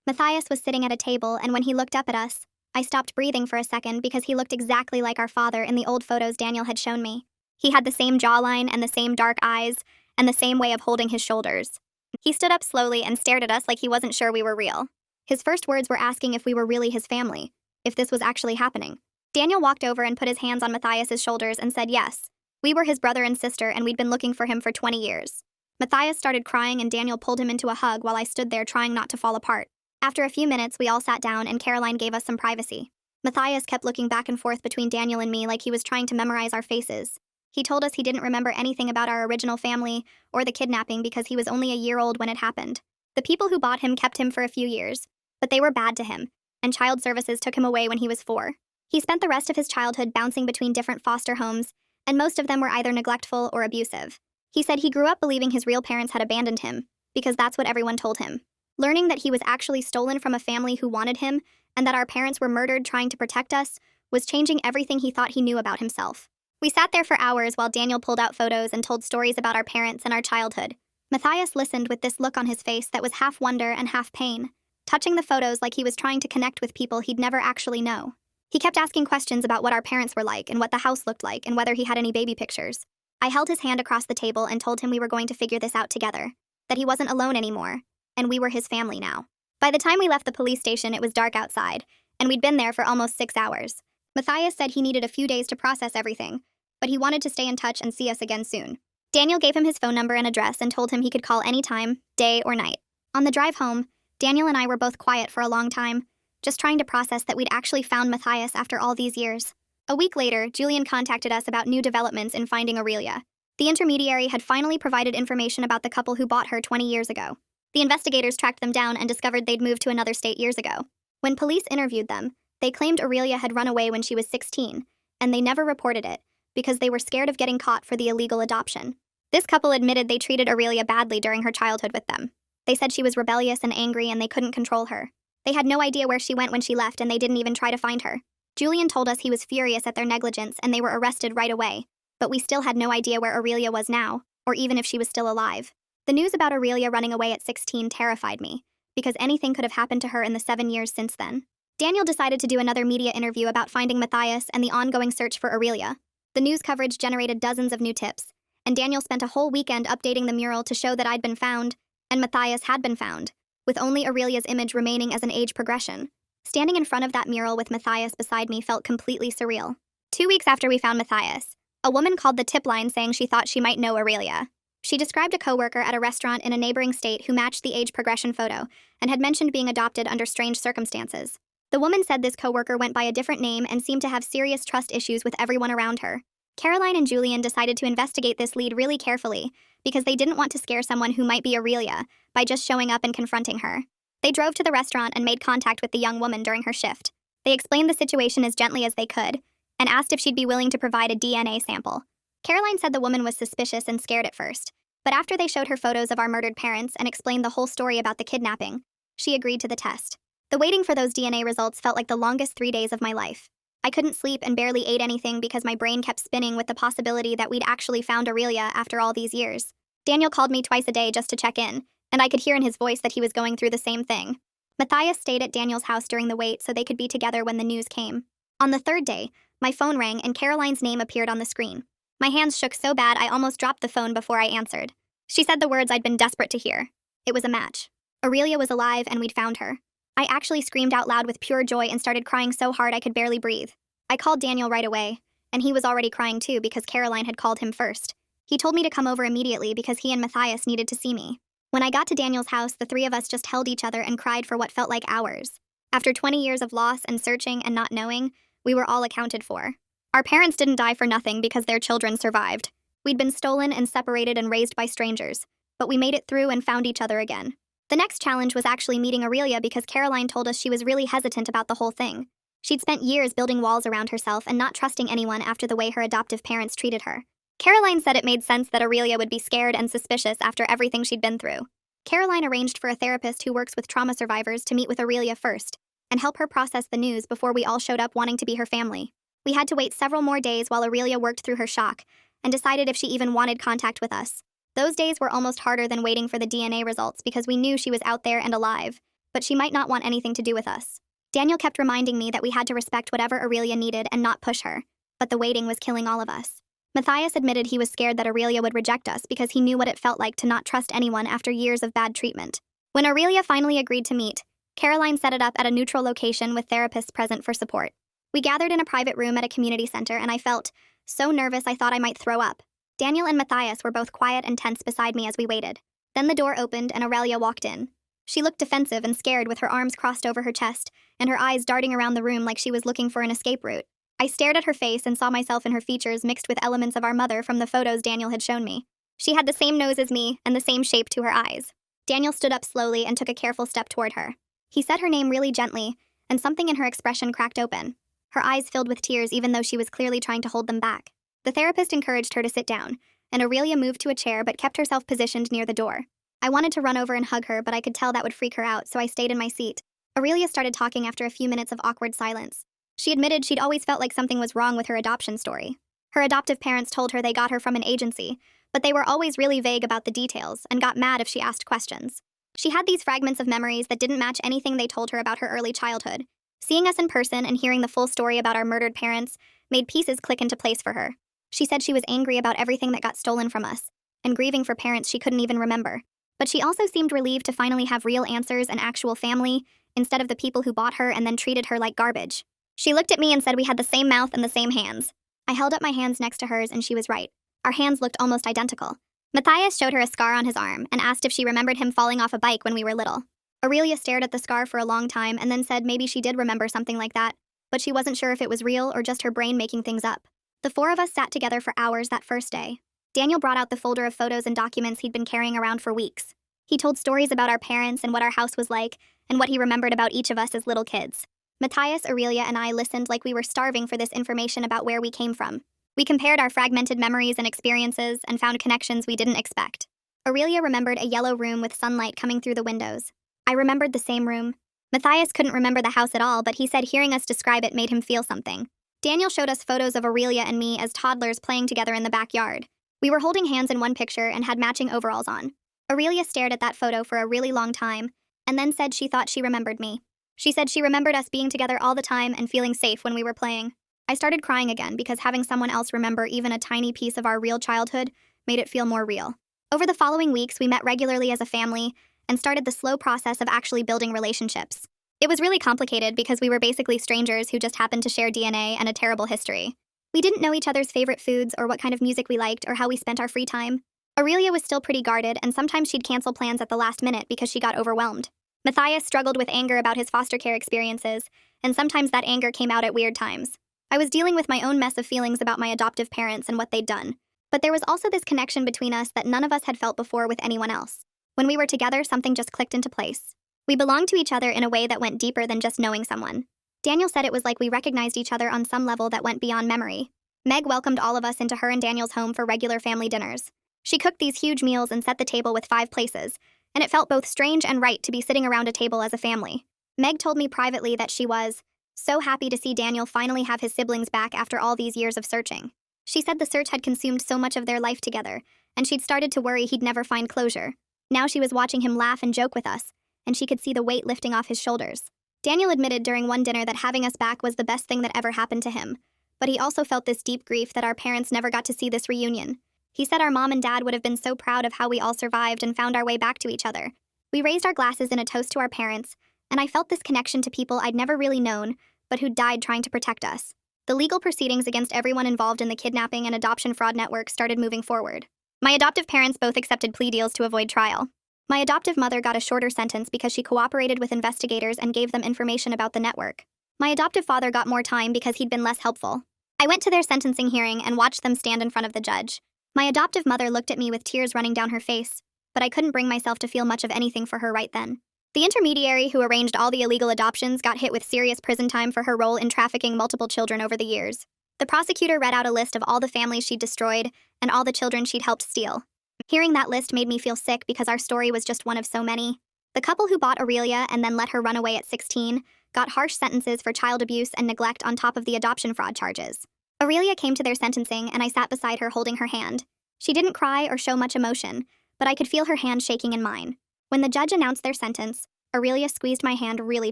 Speaker 1: Matias was sitting at a table and when he looked up at us, I stopped breathing for a second because he looked exactly like our father in the old photos Daniel had shown me. He had the same jawline and the same dark eyes and the same way of holding his shoulders. He stood up slowly and stared at us like he wasn't sure we were real. His first words were asking if we were really his family, if this was actually happening. Daniel walked over and put his hands on Matias's shoulders and said yes. We were his brother and sister and we'd been looking for him for 20 years. Matias started crying and Daniel pulled him into a hug while I stood there trying not to fall apart. After a few minutes, we all sat down and Caroline gave us some privacy. Matias kept looking back and forth between Daniel and me like he was trying to memorize our faces. He told us he didn't remember anything about our original family or the kidnapping because he was only a year old when it happened. The people who bought him kept him for a few years, but they were bad to him, and child services took him away when he was 4. He spent the rest of his childhood bouncing between different foster homes, and most of them were either neglectful or abusive. He said he grew up believing his real parents had abandoned him, because that's what everyone told him. Learning that he was actually stolen from a family who wanted him, and that our parents were murdered trying to protect us, was changing everything he thought he knew about himself. We sat there for hours while Daniel pulled out photos and told stories about our parents and our childhood. Matias listened with this look on his face that was half wonder and half pain, touching the photos like he was trying to connect with people he'd never actually know. He kept asking questions about what our parents were like and what the house looked like and whether he had any baby pictures. I held his hand across the table and told him we were going to figure this out together, that he wasn't alone anymore, and we were his family now. By the time we left the police station, it was dark outside, and we'd been there for almost 6 hours. Matias said he needed a few days to process everything, but he wanted to stay in touch and see us again soon. Daniel gave him his phone number and address and told him he could call anytime, day or night. On the drive home, Daniel and I were both quiet for a long time, just trying to process that we'd actually found Matias after all these years. A week later, Julian contacted us about new developments in finding Aurelia. The intermediary had finally provided information about the couple who bought her 20 years ago. The investigators tracked them down and discovered they'd moved to another state years ago. When police interviewed them, they claimed Aurelia had run away when she was 16, and they never reported it, because they were scared of getting caught for the illegal adoption. This couple admitted they treated Aurelia badly during her childhood with them. They said she was rebellious and angry and they couldn't control her. They had no idea where she went when she left and they didn't even try to find her. Julian told us he was furious at their negligence and they were arrested right away, but we still had no idea where Aurelia was now, or even if she was still alive. The news about Aurelia running away at 16 terrified me, because anything could have happened to her in the 7 years since then. Daniel decided to do another media interview about finding Matias and the ongoing search for Aurelia. The news coverage generated dozens of new tips, and Daniel spent a whole weekend updating the mural to show that I'd been found, and Matias had been found, with only Aurelia's image remaining as an age progression. Standing in front of that mural with Matias beside me felt completely surreal. 2 weeks after we found Matias, a woman called the tip line saying she thought she might know Aurelia. She described a coworker at a restaurant in a neighboring state who matched the age progression photo and had mentioned being adopted under strange circumstances. The woman said this coworker went by a different name and seemed to have serious trust issues with everyone around her. Caroline and Julian decided to investigate this lead really carefully because they didn't want to scare someone who might be Aurelia by just showing up and confronting her. They drove to the restaurant and made contact with the young woman during her shift. They explained the situation as gently as they could and asked if she'd be willing to provide a DNA sample. Caroline said the woman was suspicious and scared at first, but after they showed her photos of our murdered parents and explained the whole story about the kidnapping, she agreed to the test. The waiting for those DNA results felt like the longest 3 days of my life. I couldn't sleep and barely ate anything because my brain kept spinning with the possibility that we'd actually found Aurelia after all these years. Daniel called me twice a day just to check in, and I could hear in his voice that he was going through the same thing. Matias stayed at Daniel's house during the wait so they could be together when the news came. On the third day, my phone rang and Caroline's name appeared on the screen. My hands shook so bad I almost dropped the phone before I answered. She said the words I'd been desperate to hear. It was a match. Aurelia was alive and we'd found her. I actually screamed out loud with pure joy and started crying so hard I could barely breathe. I called Daniel right away, and he was already crying too because Caroline had called him first. He told me to come over immediately because he and Matias needed to see me. When I got to Daniel's house, the three of us just held each other and cried for what felt like hours. After 20 years of loss and searching and not knowing, we were all accounted for. Our parents didn't die for nothing because their children survived. We'd been stolen and separated and raised by strangers, but we made it through and found each other again. The next challenge was actually meeting Aurelia because Caroline told us she was really hesitant about the whole thing. She'd spent years building walls around herself and not trusting anyone after the way her adoptive parents treated her. Caroline said it made sense that Aurelia would be scared and suspicious after everything she'd been through. Caroline arranged for a therapist who works with trauma survivors to meet with Aurelia first and help her process the news before we all showed up wanting to be her family. We had to wait several more days while Aurelia worked through her shock and decided if she even wanted contact with us. Those days were almost harder than waiting for the DNA results because we knew she was out there and alive, but she might not want anything to do with us. Daniel kept reminding me that we had to respect whatever Aurelia needed and not push her, but the waiting was killing all of us. Matias admitted he was scared that Aurelia would reject us because he knew what it felt like to not trust anyone after years of bad treatment. When Aurelia finally agreed to meet, Caroline set it up at a neutral location with therapists present for support. We gathered in a private room at a community center and I felt so nervous I thought I might throw up. Daniel and Matias were both quiet and tense beside me as we waited. Then the door opened and Aurelia walked in. She looked defensive and scared with her arms crossed over her chest and her eyes darting around the room like she was looking for an escape route. I stared at her face and saw myself in her features mixed with elements of our mother from the photos Daniel had shown me. She had the same nose as me and the same shape to her eyes. Daniel stood up slowly and took a careful step toward her. He said her name really gently, and something in her expression cracked open. Her eyes filled with tears even though she was clearly trying to hold them back. The therapist encouraged her to sit down, and Aurelia moved to a chair but kept herself positioned near the door. I wanted to run over and hug her, but I could tell that would freak her out, so I stayed in my seat. Aurelia started talking after a few minutes of awkward silence. She admitted she'd always felt like something was wrong with her adoption story. Her adoptive parents told her they got her from an agency, but they were always really vague about the details and got mad if she asked questions. She had these fragments of memories that didn't match anything they told her about her early childhood. Seeing us in person and hearing the full story about our murdered parents made pieces click into place for her. She said she was angry about everything that got stolen from us, and grieving for parents she couldn't even remember. But she also seemed relieved to finally have real answers and actual family, instead of the people who bought her and then treated her like garbage. She looked at me and said we had the same mouth and the same hands. I held up my hands next to hers and she was right. Our hands looked almost identical. Matias showed her a scar on his arm and asked if she remembered him falling off a bike when we were little. Aurelia stared at the scar for a long time and then said maybe she did remember something like that, but she wasn't sure if it was real or just her brain making things up. The four of us sat together for hours that first day. Daniel brought out the folder of photos and documents he'd been carrying around for weeks. He told stories about our parents and what our house was like, and what he remembered about each of us as little kids. Matias, Aurelia, and I listened like we were starving for this information about where we came from. We compared our fragmented memories and experiences and found connections we didn't expect. Aurelia remembered a yellow room with sunlight coming through the windows. I remembered the same room. Matias couldn't remember the house at all, but he said hearing us describe it made him feel something. Daniel showed us photos of Aurelia and me as toddlers playing together in the backyard. We were holding hands in one picture and had matching overalls on. Aurelia stared at that photo for a really long time, and then said she thought she remembered me. She said she remembered us being together all the time and feeling safe when we were playing. I started crying again because having someone else remember even a tiny piece of our real childhood made it feel more real. Over the following weeks, we met regularly as a family and started the slow process of actually building relationships. It was really complicated because we were basically strangers who just happened to share DNA and a terrible history. We didn't know each other's favorite foods or what kind of music we liked or how we spent our free time. Aurelia was still pretty guarded, and sometimes she'd cancel plans at the last minute because she got overwhelmed. Matias struggled with anger about his foster care experiences, and sometimes that anger came out at weird times. I was dealing with my own mess of feelings about my adoptive parents and what they'd done. But there was also this connection between us that none of us had felt before with anyone else. When we were together, something just clicked into place. We belonged to each other in a way that went deeper than just knowing someone. Daniel said it was like we recognized each other on some level that went beyond memory. Meg welcomed all of us into her and Daniel's home for regular family dinners. She cooked these huge meals and set the table with 5 places, and it felt both strange and right to be sitting around a table as a family. Meg told me privately that she was so happy to see Daniel finally have his siblings back after all these years of searching. She said the search had consumed so much of their life together, and she'd started to worry he'd never find closure. Now she was watching him laugh and joke with us, and she could see the weight lifting off his shoulders. Daniel admitted during one dinner that having us back was the best thing that ever happened to him, but he also felt this deep grief that our parents never got to see this reunion. He said our mom and dad would have been so proud of how we all survived and found our way back to each other. We raised our glasses in a toast to our parents, and I felt this connection to people I'd never really known, but who died trying to protect us. The legal proceedings against everyone involved in the kidnapping and adoption fraud network started moving forward. My adoptive parents both accepted plea deals to avoid trial. My adoptive mother got a shorter sentence because she cooperated with investigators and gave them information about the network. My adoptive father got more time because he'd been less helpful. I went to their sentencing hearing and watched them stand in front of the judge. My adoptive mother looked at me with tears running down her face, but I couldn't bring myself to feel much of anything for her right then. The intermediary who arranged all the illegal adoptions got hit with serious prison time for her role in trafficking multiple children over the years. The prosecutor read out a list of all the families she'd destroyed and all the children she'd helped steal. Hearing that list made me feel sick because our story was just one of so many. The couple who bought Aurelia and then let her run away at 16 got harsh sentences for child abuse and neglect on top of the adoption fraud charges. Aurelia came to their sentencing and I sat beside her holding her hand. She didn't cry or show much emotion, but I could feel her hand shaking in mine. When the judge announced their sentence, Aurelia squeezed my hand really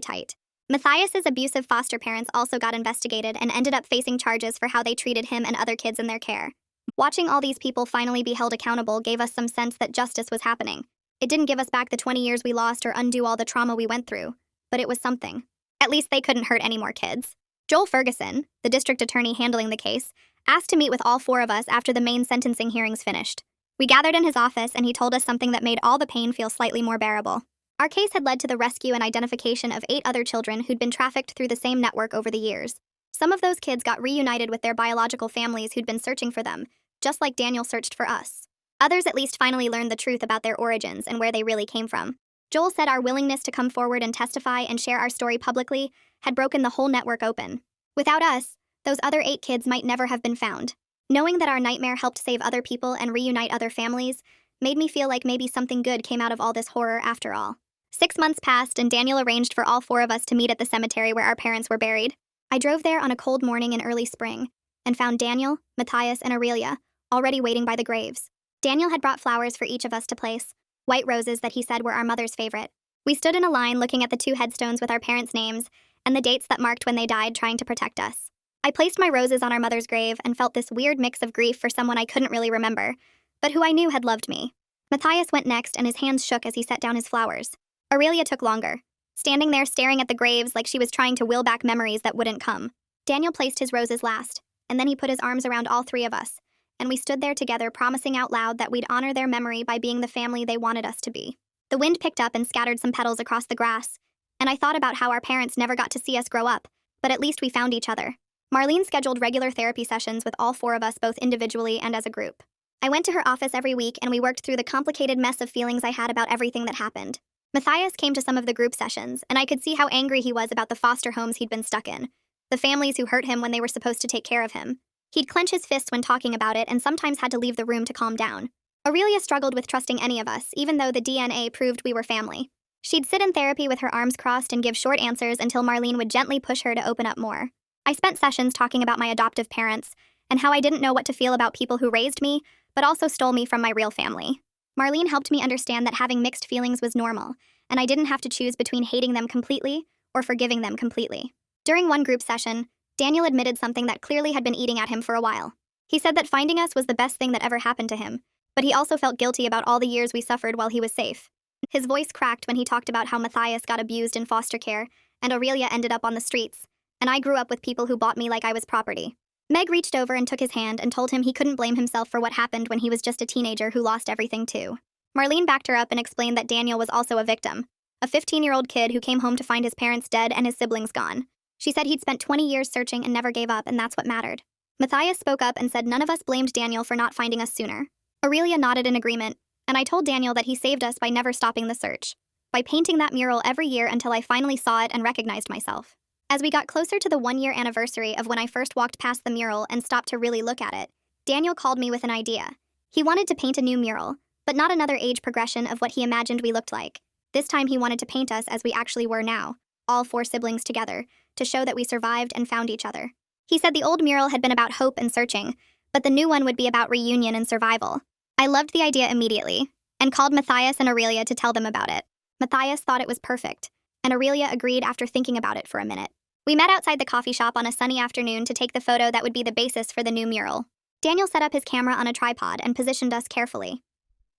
Speaker 1: tight. Matias's abusive foster parents also got investigated and ended up facing charges for how they treated him and other kids in their care. Watching all these people finally be held accountable gave us some sense that justice was happening. It didn't give us back the 20 years we lost or undo all the trauma we went through, but it was something. At least they couldn't hurt any more kids. Joel Ferguson, the district attorney handling the case, asked to meet with all 4 of us after the main sentencing hearings finished. We gathered in his office and he told us something that made all the pain feel slightly more bearable. Our case had led to the rescue and identification of 8 other children who'd been trafficked through the same network over the years. Some of those kids got reunited with their biological families who'd been searching for them, just like Daniel searched for us. Others at least finally learned the truth about their origins and where they really came from. Joel said our willingness to come forward and testify and share our story publicly had broken the whole network open. Without us, those other 8 kids might never have been found. Knowing that our nightmare helped save other people and reunite other families made me feel like maybe something good came out of all this horror after all. 6 months passed and Daniel arranged for all 4 of us to meet at the cemetery where our parents were buried. I drove there on a cold morning in early spring and found Daniel, Matias, and Aurelia already waiting by the graves. Daniel had brought flowers for each of us to place, white roses that he said were our mother's favorite. We stood in a line looking at the 2 headstones with our parents' names and the dates that marked when they died trying to protect us. I placed my roses on our mother's grave and felt this weird mix of grief for someone I couldn't really remember, but who I knew had loved me. Matias went next and his hands shook as he set down his flowers. Aurelia took longer, standing there staring at the graves like she was trying to will back memories that wouldn't come. Daniel placed his roses last, and then he put his arms around all 3 of us, and we stood there together promising out loud that we'd honor their memory by being the family they wanted us to be. The wind picked up and scattered some petals across the grass, and I thought about how our parents never got to see us grow up, but at least we found each other. Marlene scheduled regular therapy sessions with all 4 of us both individually and as a group. I went to her office every week and we worked through the complicated mess of feelings I had about everything that happened. Matias came to some of the group sessions, and I could see how angry he was about the foster homes he'd been stuck in, the families who hurt him when they were supposed to take care of him. He'd clench his fists when talking about it and sometimes had to leave the room to calm down. Aurelia struggled with trusting any of us, even though the DNA proved we were family. She'd sit in therapy with her arms crossed and give short answers until Marlene would gently push her to open up more. I spent sessions talking about my adoptive parents and how I didn't know what to feel about people who raised me, but also stole me from my real family. Marlene helped me understand that having mixed feelings was normal, and I didn't have to choose between hating them completely or forgiving them completely. During one group session, Daniel admitted something that clearly had been eating at him for a while. He said that finding us was the best thing that ever happened to him, but he also felt guilty about all the years we suffered while he was safe. His voice cracked when he talked about how Matias got abused in foster care, and Aurelia ended up on the streets, and I grew up with people who bought me like I was property. Meg reached over and took his hand and told him he couldn't blame himself for what happened when he was just a teenager who lost everything too. Marlene backed her up and explained that Daniel was also a victim, a 15-year-old kid who came home to find his parents dead and his siblings gone. She said he'd spent 20 years searching and never gave up, and that's what mattered. Matias spoke up and said none of us blamed Daniel for not finding us sooner. Aurelia nodded in agreement, and I told Daniel that he saved us by never stopping the search, by painting that mural every year until I finally saw it and recognized myself. As we got closer to the 1-year anniversary of when I first walked past the mural and stopped to really look at it, Daniel called me with an idea. He wanted to paint a new mural, but not another age progression of what he imagined we looked like. This time he wanted to paint us as we actually were now, all 4 siblings together, to show that we survived and found each other. He said the old mural had been about hope and searching, but the new one would be about reunion and survival. I loved the idea immediately, and called Matias and Aurelia to tell them about it. Matias thought it was perfect, and Aurelia agreed after thinking about it for a minute. We met outside the coffee shop on a sunny afternoon to take the photo that would be the basis for the new mural. Daniel set up his camera on a tripod and positioned us carefully.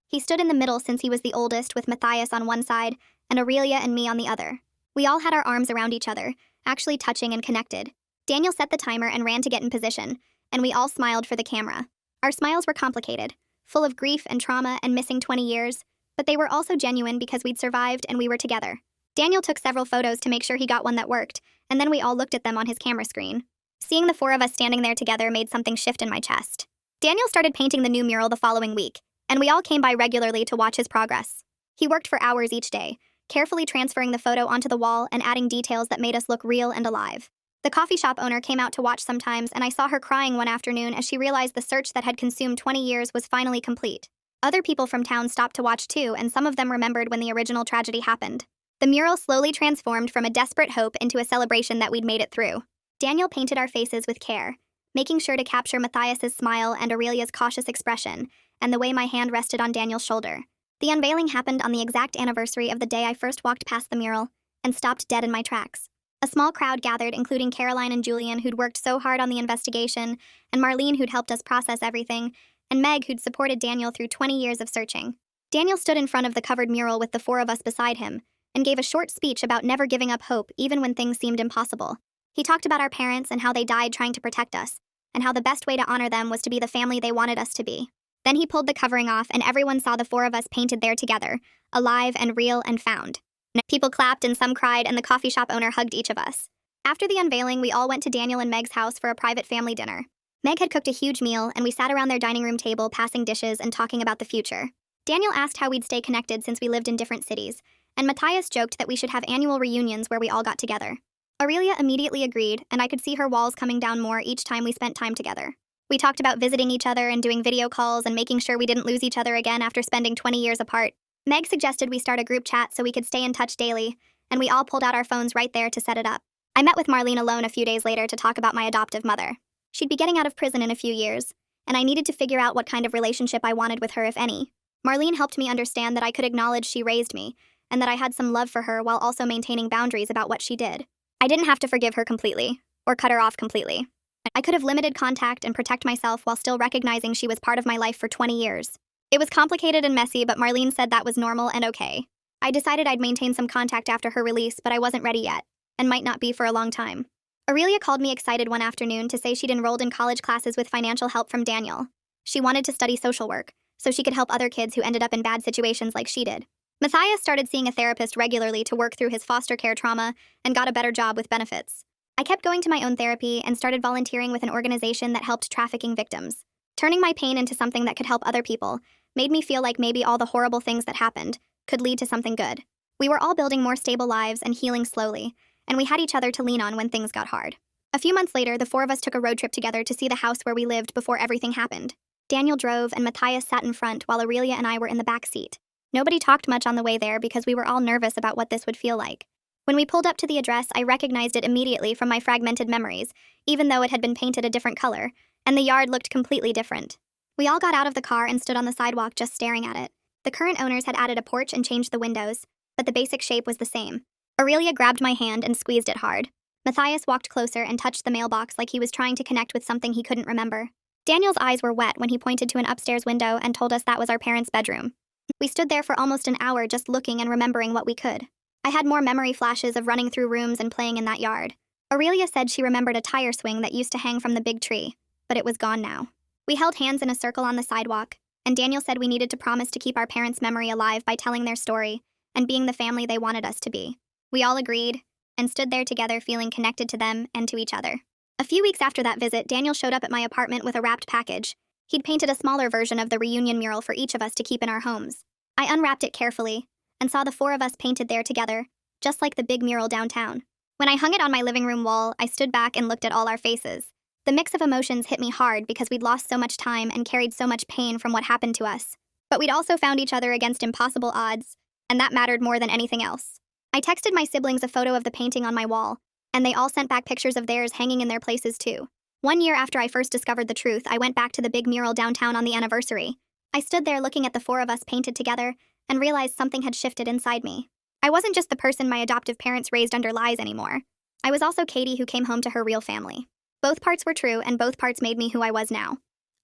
Speaker 1: He stood in the middle since he was the oldest, with Matias on one side and Aurelia and me on the other. We all had our arms around each other, actually touching and connected. Daniel set the timer and ran to get in position, and we all smiled for the camera. Our smiles were complicated, full of grief and trauma and missing 20 years, but they were also genuine because we'd survived and we were together. Daniel took several photos to make sure he got one that worked, and then we all looked at them on his camera screen. Seeing the 4 of us standing there together made something shift in my chest. Daniel started painting the new mural the following week, and we all came by regularly to watch his progress. He worked for hours each day, carefully transferring the photo onto the wall and adding details that made us look real and alive. The coffee shop owner came out to watch sometimes, and I saw her crying one afternoon as she realized the search that had consumed 20 years was finally complete. Other people from town stopped to watch too, and some of them remembered when the original tragedy happened. The mural slowly transformed from a desperate hope into a celebration that we'd made it through. Daniel painted our faces with care, making sure to capture Matias's smile and Aurelia's cautious expression, and the way my hand rested on Daniel's shoulder. The unveiling happened on the exact anniversary of the day I first walked past the mural and stopped dead in my tracks. A small crowd gathered, including Caroline and Julian, who'd worked so hard on the investigation, and Marlene, who'd helped us process everything, and Meg, who'd supported Daniel through 20 years of searching. Daniel stood in front of the covered mural with the 4 of us beside him, and gave a short speech about never giving up hope even when things seemed impossible. He talked about our parents and how they died trying to protect us, and how the best way to honor them was to be the family they wanted us to be. Then he pulled the covering off, and everyone saw the 4 of us painted there together, alive and real and found. People clapped and some cried, and the coffee shop owner hugged each of us. After the unveiling, we all went to Daniel and Meg's house for a private family dinner. Meg had cooked a huge meal, and we sat around their dining room table passing dishes and talking about the future. Daniel asked how we'd stay connected since we lived in different cities, and Matias joked that we should have annual reunions where we all got together. Aurelia immediately agreed, and I could see her walls coming down more each time we spent time together. We talked about visiting each other and doing video calls and making sure we didn't lose each other again after spending 20 years apart. Meg suggested we start a group chat so we could stay in touch daily, and we all pulled out our phones right there to set it up. I met with Marlene alone a few days later to talk about my adoptive mother. She'd be getting out of prison in a few years, and I needed to figure out what kind of relationship I wanted with her, if any. Marlene helped me understand that I could acknowledge she raised me, and that I had some love for her while also maintaining boundaries about what she did. I didn't have to forgive her completely, or cut her off completely. I could have limited contact and protect myself while still recognizing she was part of my life for 20 years. It was complicated and messy, but Marlene said that was normal and okay. I decided I'd maintain some contact after her release, but I wasn't ready yet, and might not be for a long time. Aurelia called me excited one afternoon to say she'd enrolled in college classes with financial help from Daniel. She wanted to study social work, so she could help other kids who ended up in bad situations like she did. Matias started seeing a therapist regularly to work through his foster care trauma and got a better job with benefits. I kept going to my own therapy and started volunteering with an organization that helped trafficking victims. Turning my pain into something that could help other people made me feel like maybe all the horrible things that happened could lead to something good. We were all building more stable lives and healing slowly, and we had each other to lean on when things got hard. A few months later, the 4 of us took a road trip together to see the house where we lived before everything happened. Daniel drove and Matias sat in front while Aurelia and I were in the back seat. Nobody talked much on the way there because we were all nervous about what this would feel like. When we pulled up to the address, I recognized it immediately from my fragmented memories, even though it had been painted a different color, and the yard looked completely different. We all got out of the car and stood on the sidewalk just staring at it. The current owners had added a porch and changed the windows, but the basic shape was the same. Aurelia grabbed my hand and squeezed it hard. Matias walked closer and touched the mailbox like he was trying to connect with something he couldn't remember. Daniel's eyes were wet when he pointed to an upstairs window and told us that was our parents' bedroom. We stood there for almost an hour just looking and remembering what we could. I had more memory flashes of running through rooms and playing in that yard. Aurelia said she remembered a tire swing that used to hang from the big tree, but it was gone now. We held hands in a circle on the sidewalk, and Daniel said we needed to promise to keep our parents' memory alive by telling their story and being the family they wanted us to be. We all agreed and stood there together feeling connected to them and to each other. A few weeks after that visit, Daniel showed up at my apartment with a wrapped package. He'd painted a smaller version of the reunion mural for each of us to keep in our homes. I unwrapped it carefully and saw the four of us painted there together, just like the big mural downtown. When I hung it on my living room wall, I stood back and looked at all our faces. The mix of emotions hit me hard because we'd lost so much time and carried so much pain from what happened to us. But we'd also found each other against impossible odds, and that mattered more than anything else. I texted my siblings a photo of the painting on my wall, and they all sent back pictures of theirs hanging in their places too. 1 year after I first discovered the truth, I went back to the big mural downtown on the anniversary. I stood there looking at the four of us painted together and realized something had shifted inside me. I wasn't just the person my adoptive parents raised under lies anymore. I was also Katie who came home to her real family. Both parts were true, and both parts made me who I was now.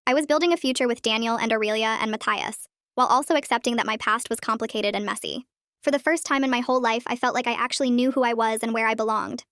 Speaker 1: I was building a future with Daniel and Aurelia and Matias, while also accepting that my past was complicated and messy. For the first time in my whole life, I felt like I actually knew who I was and where I belonged.